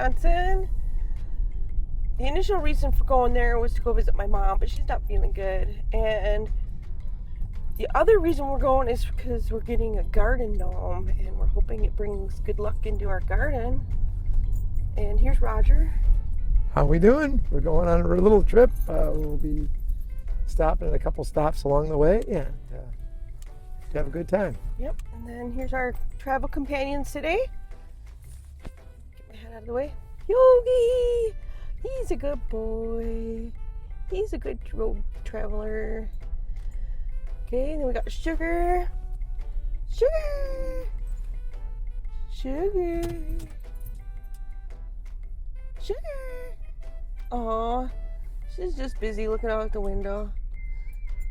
Wisconsin. The initial reason for going there was to go visit my mom, but she's not feeling good. And the other reason we're going is because we're getting a garden gnome, and we're hoping it brings good luck into our garden. And here's Roger. How we doing? We're going on a little trip. We'll be stopping at a couple stops along the way and have a good time. Yep, and then here's our travel companions today. Get my head out of the way. Yogi! He's a good boy. He's a good road traveler. Okay, then we got Sugar. Sugar! Sugar! Sugar! Aw, she's just busy looking out the window.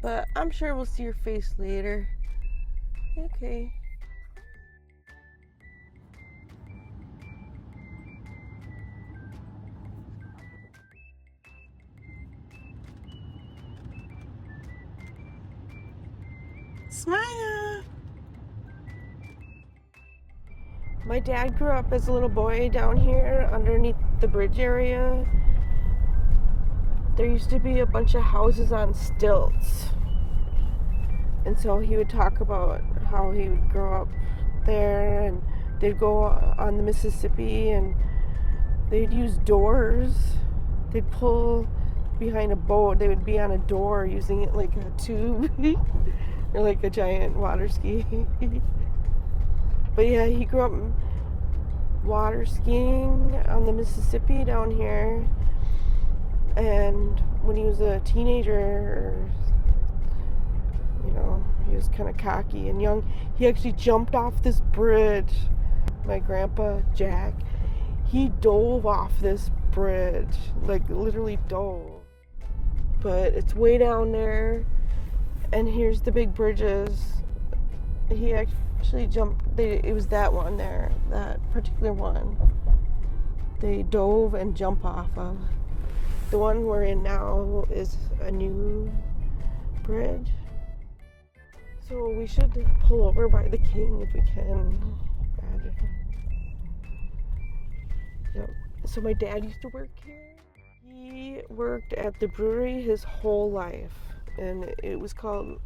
But I'm sure we'll see her face later. Okay. Smile! My dad grew up as a little boy down here underneath the bridge area. There used to be a bunch of houses on stilts. And so he would talk about how he would grow up there, and they'd go on the Mississippi and they'd use doors. They'd pull behind a boat. They would be on a door using it like a tube or like a giant water ski. But yeah, he grew up water skiing on the Mississippi down here. And when he was a teenager, he was kind of cocky and young, he actually jumped off this bridge. My grandpa, Jack, he dove off this bridge, like literally dove. But it's way down there, and here's the big bridges. He actually jumped, it was that one there, that particular one. They dove and jump off of. The one we're in now is a new bridge. So we should pull over by the King if we can. Yep. So my dad used to work here. He worked at the brewery his whole life, and it was called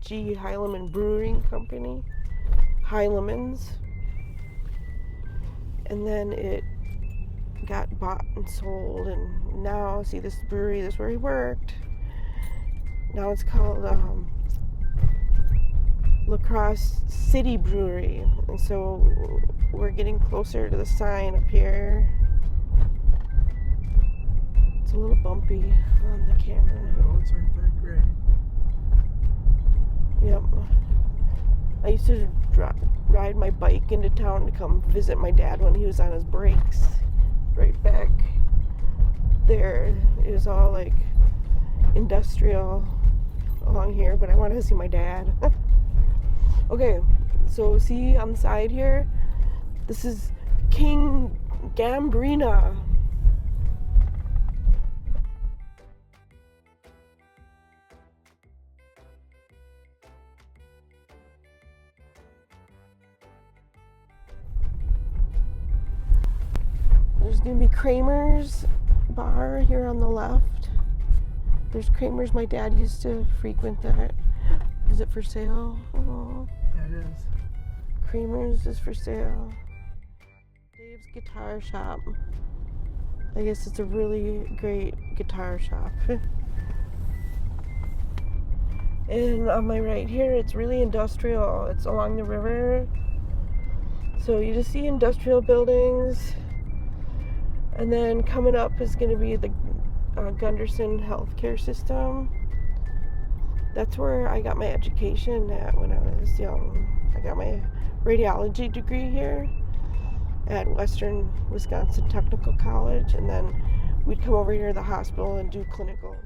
G. Heilemann Brewing Company, Heilemann's. And then it got bought and sold, and now, see, this brewery, this is where he worked. Now it's called LaCrosse City Brewery, and so we're getting closer to the sign up here. It's a little bumpy on the camera. The roads aren't that great. Yep. I used to ride my bike into town to come visit my dad when he was on his breaks. Right back there, it was all like industrial along here, but I wanted to see my dad. Okay, so see on the side here, this is King Gambrina. There's gonna be Kramer's bar here on the left. There's Kramer's, my dad used to frequent that. Is it for sale? Oh. It is. Kramer's is for sale. Dave's Guitar Shop. I guess it's a really great guitar shop. And on my right here, it's really industrial. It's along the river. So you just see industrial buildings. And then coming up is going to be the Gunderson healthcare system. That's where I got my education at when I was young. I got my radiology degree here at Western Wisconsin Technical College, and then we'd come over here to the hospital and do clinicals.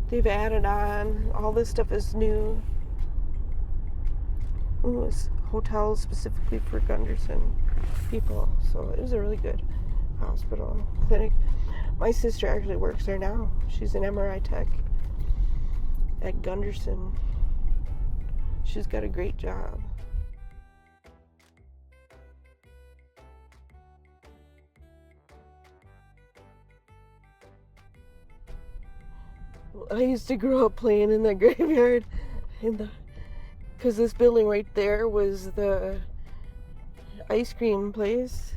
They've added on, all this stuff is new. Ooh, it's hotels specifically for Gunderson people, so it was a really good hospital, clinic. My sister actually works there now. She's an MRI tech at Gunderson. She's got a great job. I used to grow up playing in the graveyard, because this building right there was the ice cream place,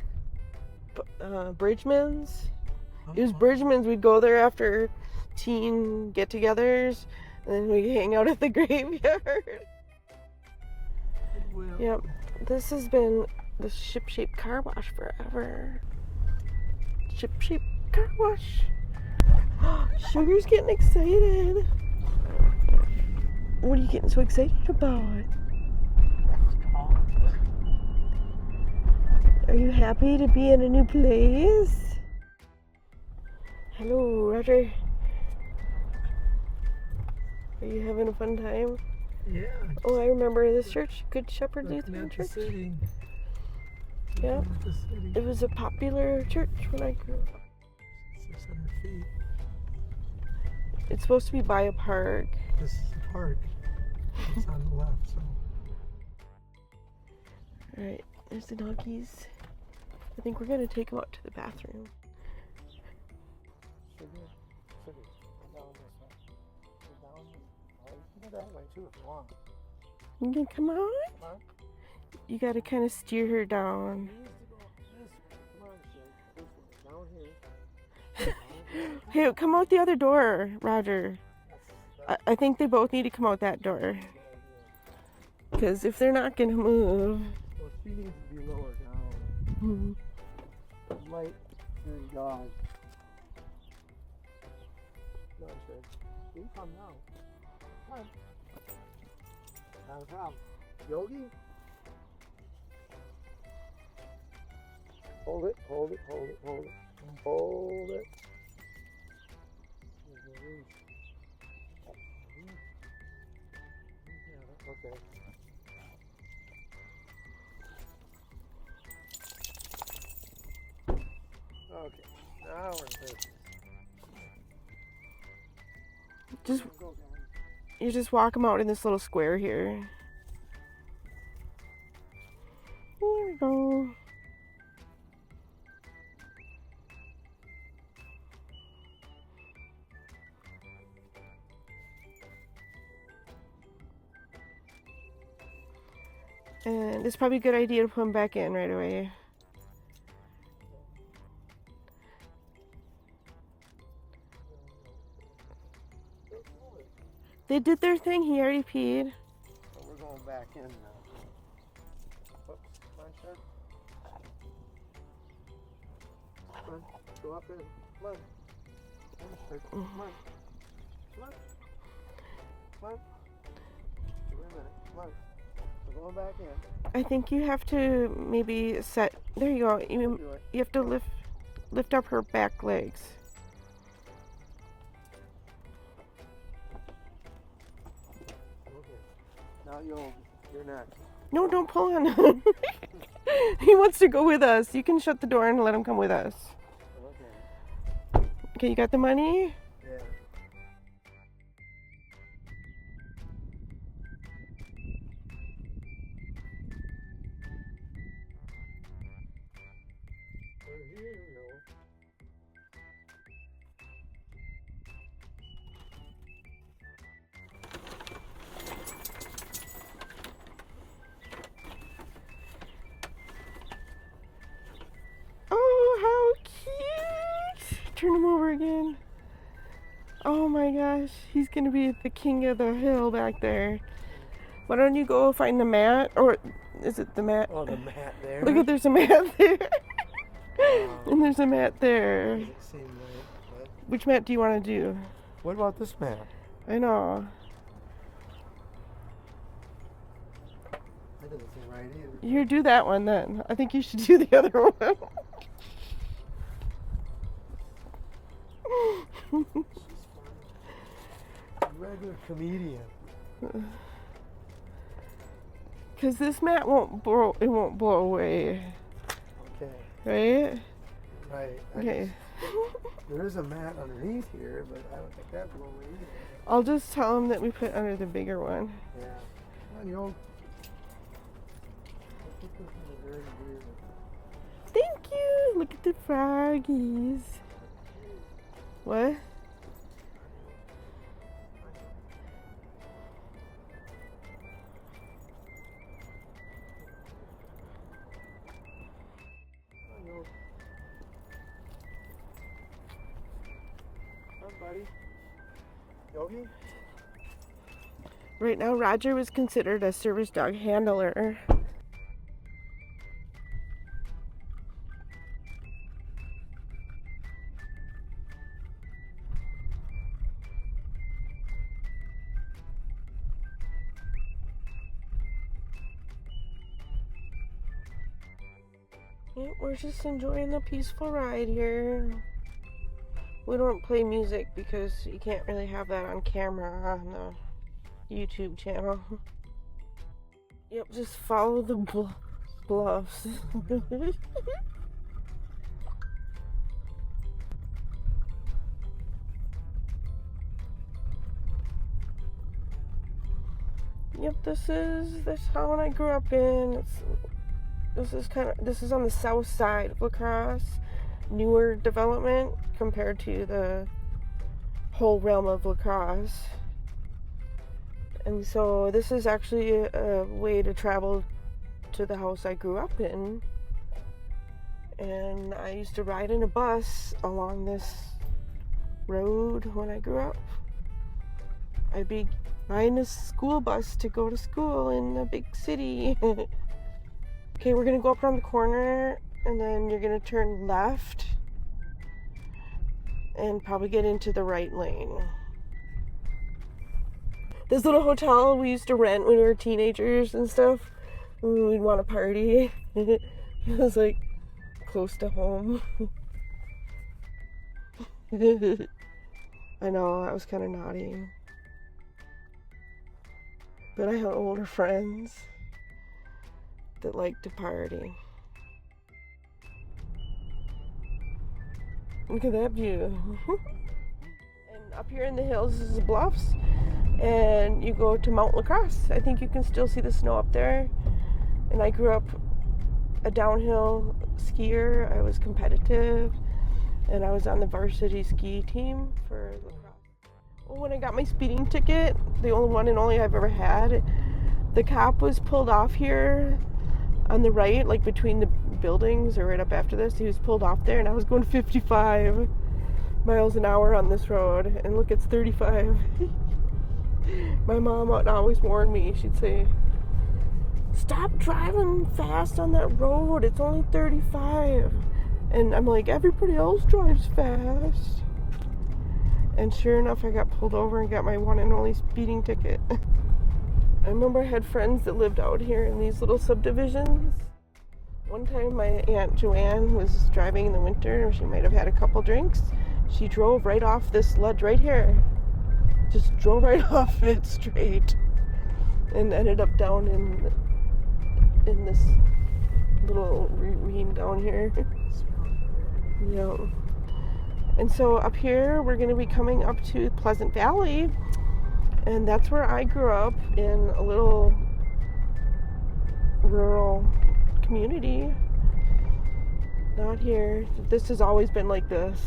Bridgman's. It was Bridgman's. We'd go there after teen get-togethers, and then we'd hang out at the graveyard. Yep, this has been the ship-shaped car wash forever. Ship-shaped car wash. Sugar's getting excited. What are you getting so excited about? Are you happy to be in a new place? Hello, Roger. Are you having a fun time? Yeah. Oh, I remember this church, Good Shepherd Lutheran Church. Yeah. It was a popular church when I grew up. 600 feet. It's supposed to be by a park. This is the park. It's on the left, so. Alright, there's the doggies. I think we're gonna take them out to the bathroom. Sugar. Down this way. Down this way. You can go that way too if you want. You can come on? Come on. You gotta kind of steer her down. Come on, Sugar. Down here. Hey, come out the other door, Roger. I think they both need to come out that door. Because if they're not gonna move. Well, she needs to be lower down. Light and dog. No, sir. You can come now. Come on. Not a problem. Yogi? Hold it, hold it, hold it, hold it. Hold it. Okay. Okay, now we're good. You just walk them out in this little square here. Here we go. And it's probably a good idea to put them back in right away. They did their thing. He already peed. So we're going back in now. Oops, come on, sir. Come on, go up in. Come on. Come on, sir. Come on. Come on. Come on. Give me a minute. Come on. We're going back in. I think you have to maybe set. There you go. You have to lift up her back legs. Now you're next. No, don't pull on him. He wants to go with us. You can shut the door and let him come with us. Okay. Okay, you got the money? Yeah. Here we go. Oh, how cute! Turn him over again. Oh my gosh, he's gonna be the king of the hill back there. Why don't you go find the mat? Or is it the mat? Oh, the mat there. Look at, there's a mat there. And there's a mat there. Doesn't seem right, but... Which mat do you want to do? What about this mat? I know. That doesn't seem right either. You do that one then. I think you should do the other one. Regular comedian. Because this mat won't blow. It won't blow away. Okay. Right? Right. Okay. There is a mat underneath here, but I don't think that blow away either. I'll just tell him that we put under the bigger one. Yeah. Come on, you. Thank you. Look at the froggies. What? buddy? Yogi? Right now, Roger was considered a service dog handler. Yeah, we're just enjoying the peaceful ride here. We don't play music because you can't really have that on camera on the YouTube channel. Yep, just follow the bluffs. Yep, this is the town I grew up in. This is on the south side of LaCrosse, newer development compared to the whole realm of LaCrosse. And so this is actually a way to travel to the house I grew up in. And I used to ride in a bus along this road when I grew up. I'd be riding a school bus to go to school in a big city. Okay, we're gonna go up around the corner and then you're gonna turn left and probably get into the right lane. This little hotel we used to rent when we were teenagers and stuff, when we'd want to party. It was like close to home. I know, I was kind of naughty. But I had older friends that liked to party. Look at that view. And up here in the hills is the bluffs, and you go to Mount LaCrosse. I think you can still see the snow up there. And I grew up a downhill skier. I was competitive, and I was on the varsity ski team for LaCrosse. Well, when I got my speeding ticket, the only one and only I've ever had, the cop was pulled off here on the right, like between the buildings or right up after this. He was pulled off there, and I was going 55 miles an hour on this road, and look, it's 35. My mom would always warn me. She'd say, stop driving fast on that road, it's only 35. And I'm like, everybody else drives fast. And sure enough, I got pulled over and got my one and only speeding ticket. I remember I had friends that lived out here in these little subdivisions. One time my Aunt Joanne was driving in the winter, she might have had a couple drinks. She drove right off this ledge right here. Just drove right off it straight. And ended up down in this little ravine down here. Yeah. And so up here, we're going to be coming up to Pleasant Valley. And that's where I grew up, in a little rural community. Not here. This has always been like this.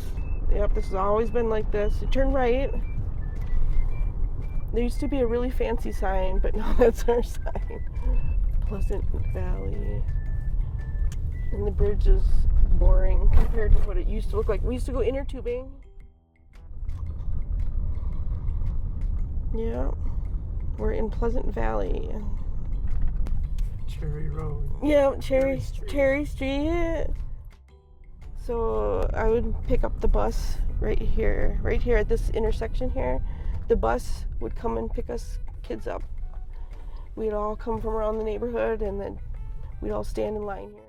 Yep, this has always been like this. You turn right. There used to be a really fancy sign, but now that's our sign. Pleasant Valley. And the bridge is boring compared to what it used to look like. We used to go inner tubing. Yeah, we're in Pleasant Valley. Cherry Road. Yeah, Cherry Street. So I would pick up the bus right here at this intersection here. The bus would come and pick us kids up. We'd all come from around the neighborhood, and then we'd all stand in line here.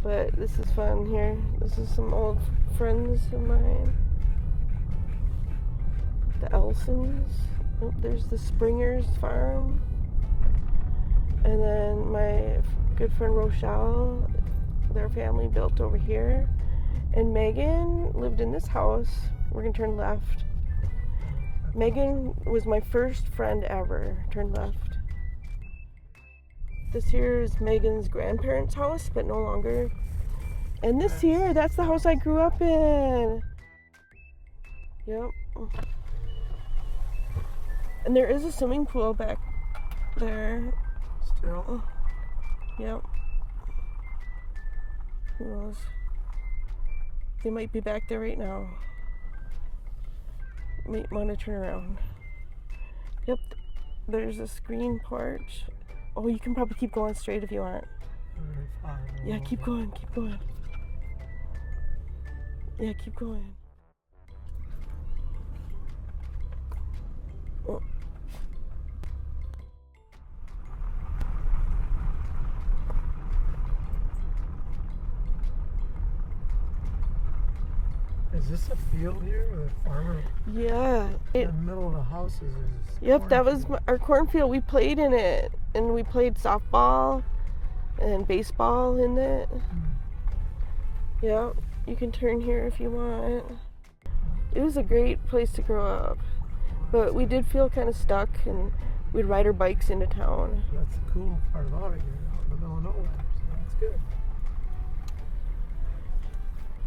But this is fun here. This is some old friends of mine. The Elsons. Oh, there's the Springers farm. And then my good friend Rochelle, their family built over here. And Megan lived in this house. We're gonna turn left. Megan was my first friend ever. Turn left. This here is Megan's grandparents' house, but no longer. And this here, that's the house I grew up in. Yep. And there is a swimming pool back there. Still? Yep. Who knows? They might be back there right now. Might want to turn around. Yep, there's a screen porch. Oh, you can probably keep going straight if you want. Yeah, keep going, keep going. Yeah, keep going. Oh. Is this a field here or a farmer? Yeah. In the middle of the houses is. Yep, that was our cornfield. We played in it, and we played softball and baseball in it. Yeah, you can turn here if you want. It was a great place to grow up, but we did feel kind of stuck, and we'd ride our bikes into town. That's the cool part about it. You're out in the middle of nowhere, so that's good.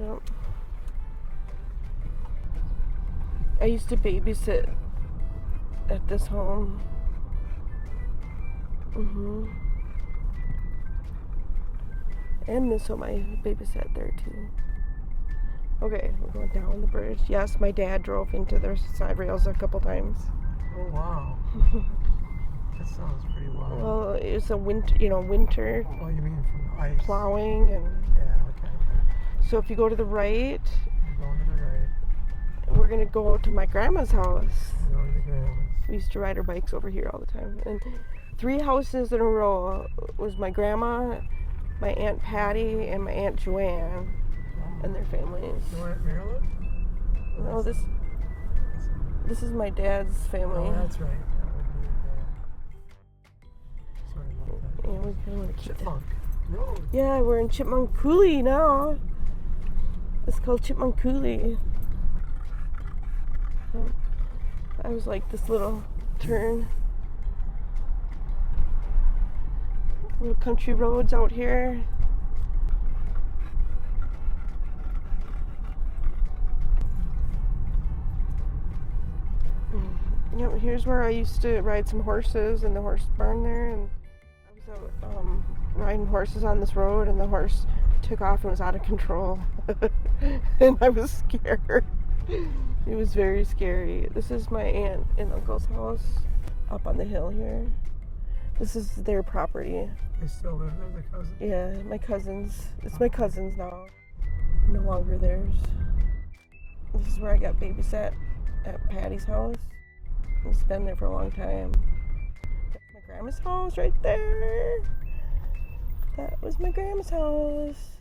Yep. I used to babysit at this home. And this home I babysat there too. Okay, we're going down the bridge. Yes, my dad drove into their side rails a couple times. Oh wow. That sounds pretty wild. Well, it's a winter. Oh, you mean from the ice? Plowing and. Yeah, okay. So if you go to the right. You're going to the right. We're gonna go to my grandma's house. You're going to grandma's. We used to ride our bikes over here all the time. And 3 houses in a row was my grandma, my Aunt Patty, and my Aunt Joanne, and their families. Your Aunt Marilyn? No, this is my dad's family. Oh, that's right. That would be your dad. Sorry about that. Yeah, we kind of want to keep Chipmunk Road. Yeah, we're in Chipmunk Coulee now. It's called Chipmunk Coulee. I was like this little turn. Little country roads out here. Yep, here's where I used to ride some horses in the horse barn there, and I was out riding horses on this road, and the horse took off and was out of control. And I was scared. It was very scary. This is my aunt and uncle's house up on the hill here. This is their property. They still live there, the cousins? Yeah, my cousins. It's my cousins now. No longer theirs. This is where I got babysat at Patty's house. It's been there for a long time. That's my grandma's house right there. That was my grandma's house.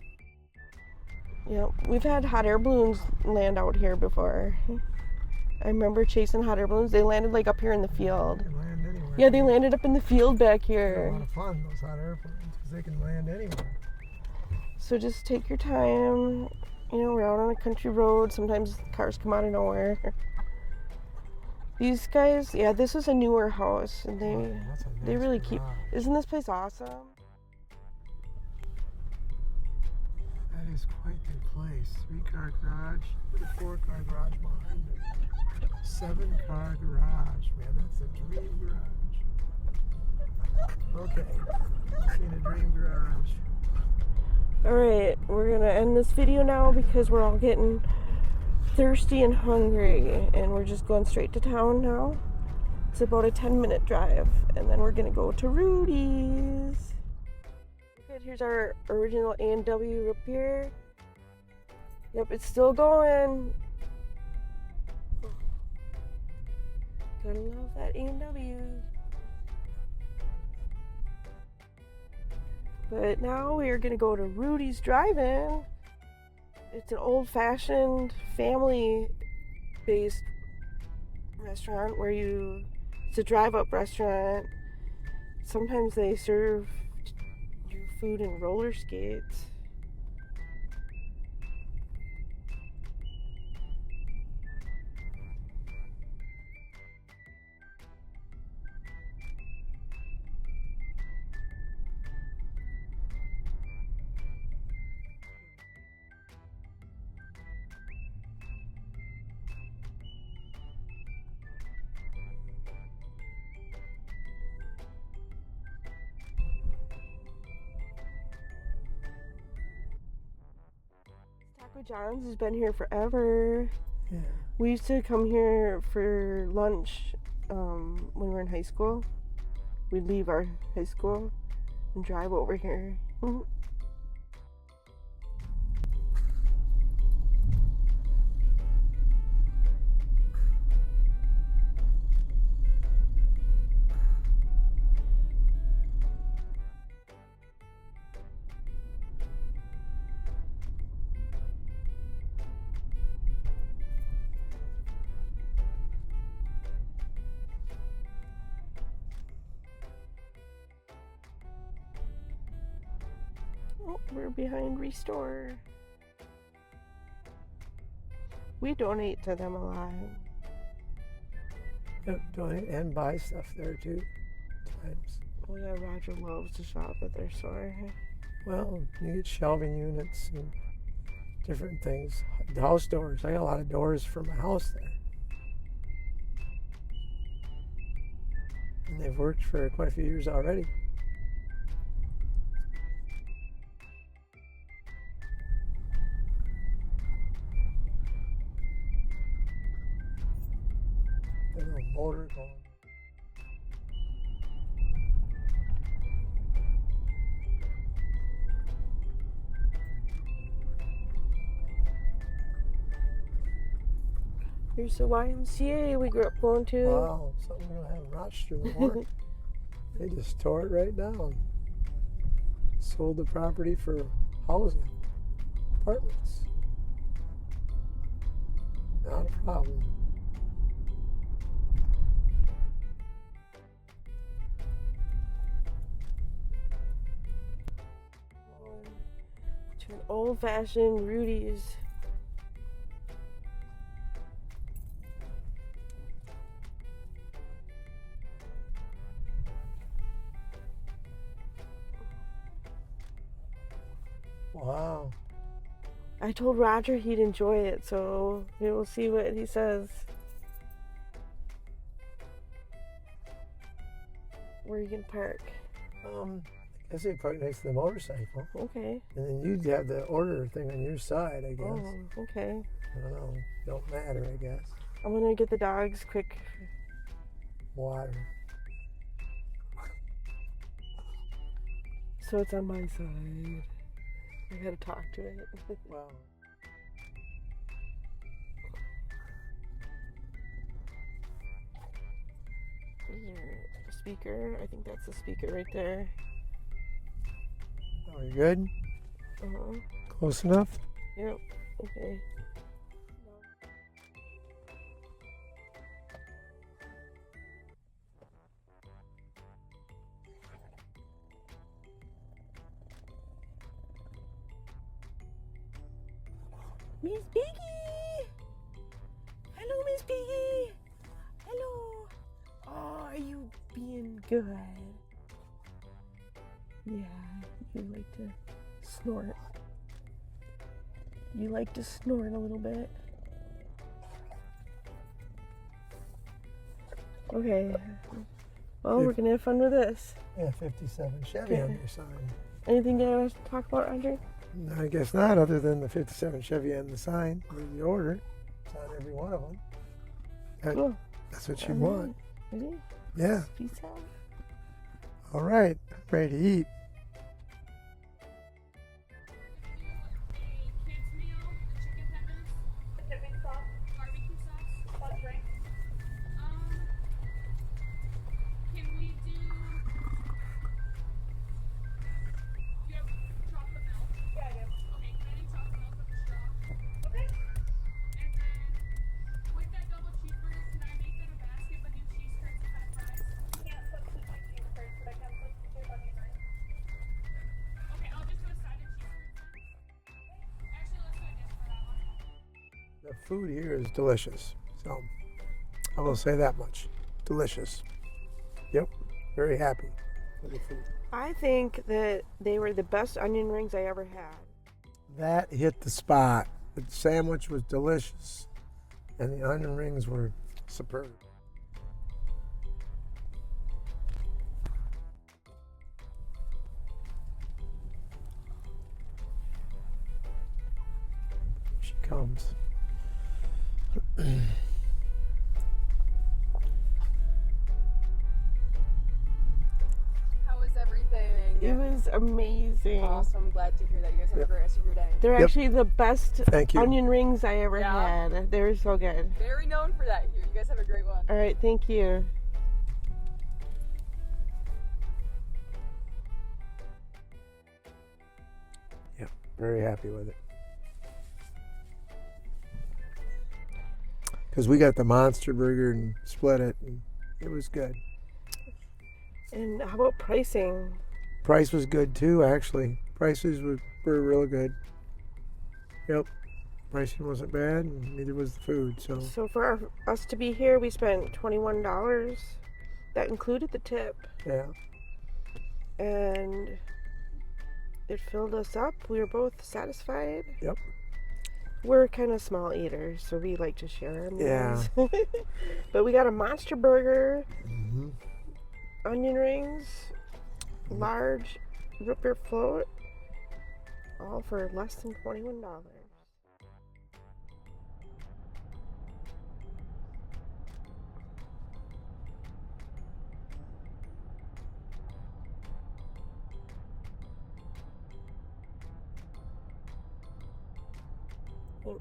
Yep, we've had hot air balloons land out here before. I remember chasing hot air balloons. They landed like up here in the field. They can land anywhere. Yeah, they landed up in the field back here. They're a lot of fun, those hot air balloons, because they can land anywhere. So just take your time. You know, we're out on a country road. Sometimes cars come out of nowhere. These guys, yeah, this is a newer house, and they really keep. Isn't this place awesome? That is quite the place. 3-car garage, with a 4-car garage behind it. 7-car garage, man, that's a dream garage. Okay, seen a dream garage. Alright, we're gonna end this video now because we're all getting thirsty and hungry, and we're just going straight to town now. It's about a 10-minute drive, and then we're gonna go to Rudy's. Good, here's our original A&W root beer. Yep, it's still going. Gotta love that A&W. But now we are gonna go to Rudy's Drive-In. It's an old-fashioned, family-based restaurant where it's a drive-up restaurant. Sometimes they serve your food in roller skates. Taco John's has been here forever. Yeah. We used to come here for lunch when we were in high school. We'd leave our high school and drive over here. Oh, we're behind Restore. We donate to them a lot. Yep, donate and buy stuff there too. Times. Oh yeah, Roger loves to shop at their store. Well, you get shelving units and different things. The house doors. I got a lot of doors for my house there. And they've worked for quite a few years already. The little motor going. Here's the YMCA we grew up going to. Wow, something we don't have in Rochester anymore. They just tore it right down. Sold the property for housing, apartments. Not a problem. To an old-fashioned Rudy's. Wow. I told Roger he'd enjoy it, so we'll see what he says. Where you can park. I guess they park next to the motorcycle. Okay. And then you'd have the order thing on your side, I guess. Oh, okay. I don't know. Don't matter, I guess. I'm gonna get the dogs quick. Water. So it's on my side. I gotta talk to it. Wow. Is there a speaker? I think that's the speaker right there. Are you good? Uh-huh. Close enough? Yep. Okay. Miss Piggy! Hello, Miss Piggy! Hello! Oh, are you being good? Yeah, you like to snort. You like to snort a little bit. Okay. Well, we're gonna have fun with this. Yeah, 57 Chevy on your sign. Anything you want to talk about, Roger? No, I guess not, other than the 57 Chevy on the sign with the order. It's on every one of them. Cool. That's what you want. Ready? Yeah. Peace out. All right. Ready to eat. The food here is delicious. So I will say that much. Delicious. Yep. Very happy with the food. I think that they were the best onion rings I ever had. That hit the spot. The sandwich was delicious, and the onion rings were superb. Here she comes. How was everything? It was amazing. Awesome. Glad to hear that. You guys have a great rest of your day. They're Yep. actually the best Thank you. onion rings I ever Yeah? had. They were so good. Very known for that here. You guys have a great one. All right, thank you. Yep, very happy with it. Because we got the monster burger and split it, and it was good. And how about pricing? Price was good too, actually. Prices were real good. Yep. Pricing wasn't bad, and neither was the food. So for us to be here, we spent $21. That included the tip. Yeah. And it filled us up. We were both satisfied. Yep. We're kind of small eaters, so we like to share our meals. Yeah. But we got a monster burger, Mm-hmm. onion rings, large root beer float, all for less than $21.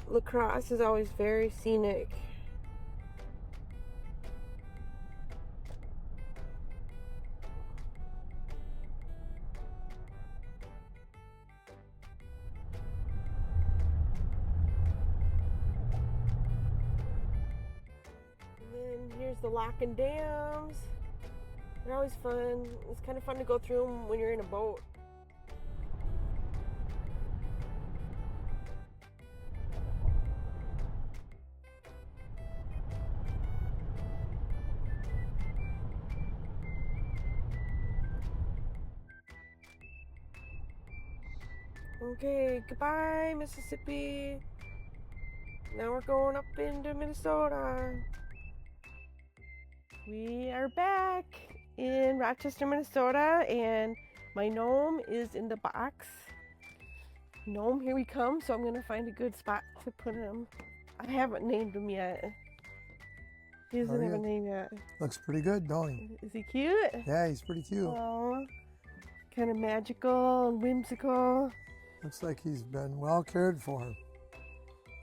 LaCrosse is always very scenic. And then here's the lock and dams. They're always fun. It's kind of fun to go through them when you're in a boat. Okay, goodbye, Mississippi. Now we're going up into Minnesota. We are back in Rochester, Minnesota, and my gnome is in the box. Gnome, here we come. So I'm gonna find a good spot to put him. I haven't named him yet. He doesn't have a name yet. Looks pretty good, don't he? Is he cute? Yeah, he's pretty cute. Oh, kind of magical and whimsical. Looks like he's been well cared for.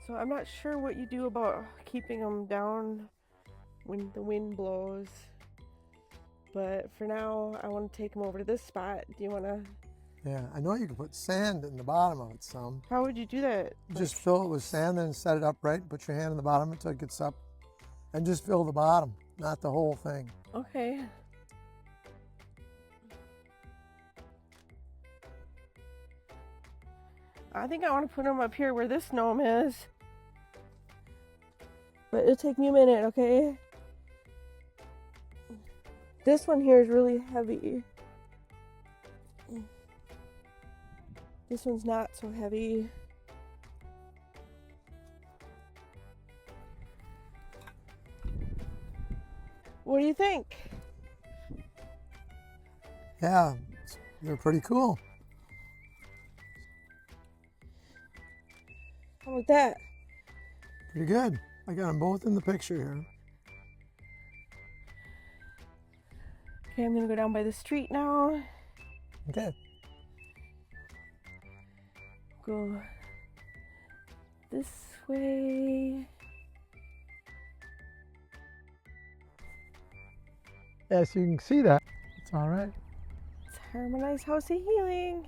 So I'm not sure what you do about keeping him down when the wind blows. But for now, I want to take him over to this spot. Do you want to? Yeah, I know you can put sand in the bottom of it some. How would you do that? Just fill it with sand and set it upright and put your hand in the bottom until it gets up. And just fill the bottom, not the whole thing. Okay. I think I want to put him up here where this gnome is. But it'll take me a minute, okay? This one here is really heavy. This one's not so heavy. What do you think? Yeah, they're pretty cool. How about that? Pretty good. I got them both in the picture here. Okay, I'm gonna go down by the street now. Okay. Go this way. Yes, you can see that. It's all right. It's Harmonized House of Healing.